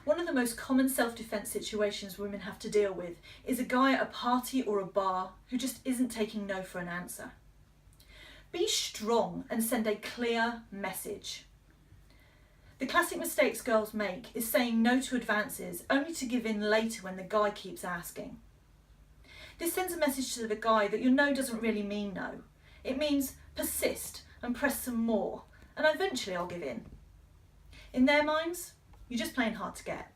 One of the most common self-defense situations women have to deal with is a guy at a party or a bar who just isn't taking no for an answer. Be strong and send a clear message. The classic mistakes girls make is saying no to advances only to give in later when the guy keeps asking. This sends a message to the guy that your no doesn't really mean no. It means persist and press some more, and eventually I'll give in. In their minds, you're just playing hard to get.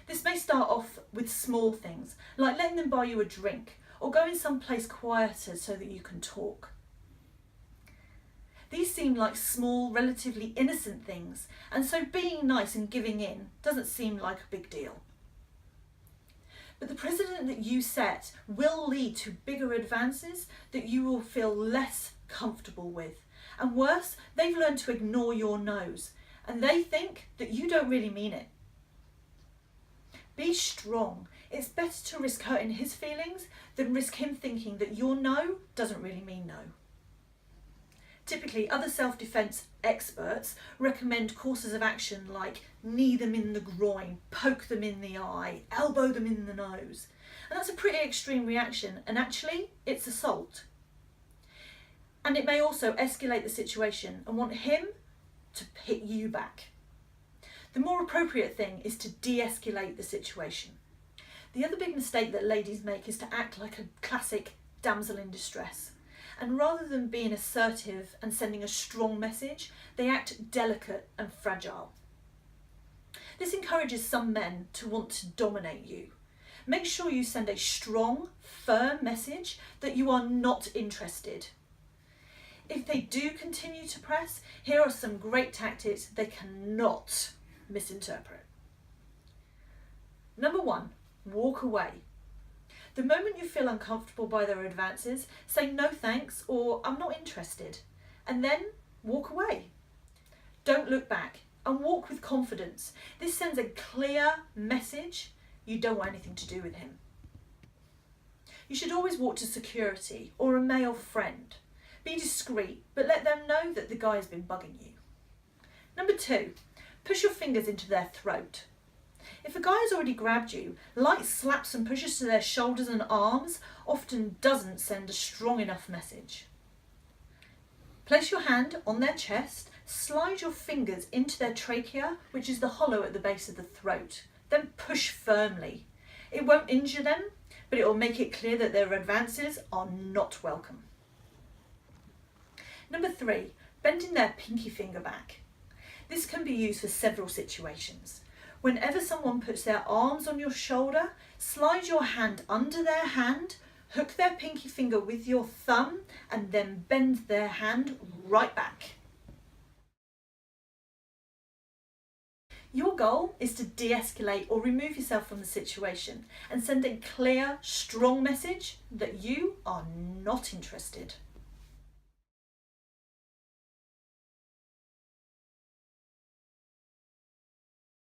This may start off with small things, like letting them buy you a drink or going someplace quieter so that you can talk. These seem like small, relatively innocent things, and so being nice and giving in doesn't seem like a big deal. But the precedent that you set will lead to bigger advances that you will feel less comfortable with. And worse, they've learned to ignore your no's, and they think that you don't really mean it. Be strong. It's better to risk hurting his feelings than risk him thinking that your no doesn't really mean no. Typically, other self-defense experts recommend courses of action like knee them in the groin, poke them in the eye, elbow them in the nose. And that's a pretty extreme reaction, and actually, it's assault. And it may also escalate the situation and want him to hit you back. The more appropriate thing is to de-escalate the situation. The other big mistake that ladies make is to act like a classic damsel in distress. And rather than being assertive and sending a strong message, they act delicate and fragile. This encourages some men to want to dominate you. Make sure you send a strong, firm message that you are not interested. If they do continue to press, here are some great tactics they cannot misinterpret. Number 1, walk away. The moment you feel uncomfortable by their advances, say no thanks or I'm not interested, and then walk away. Don't look back and walk with confidence. This sends a clear message you don't want anything to do with him. You should always walk to security or a male friend. Be discreet, but let them know that the guy has been bugging you. Number 2, push your fingers into their throat. If a guy has already grabbed you, light slaps and pushes to their shoulders and arms often doesn't send a strong enough message. Place your hand on their chest, slide your fingers into their trachea, which is the hollow at the base of the throat, then push firmly. It won't injure them, but it will make it clear that their advances are not welcome. Number 3, bending their pinky finger back. This can be used for several situations. Whenever someone puts their arms on your shoulder, slide your hand under their hand, hook their pinky finger with your thumb, and then bend their hand right back. Your goal is to de-escalate or remove yourself from the situation and send a clear, strong message that you are not interested.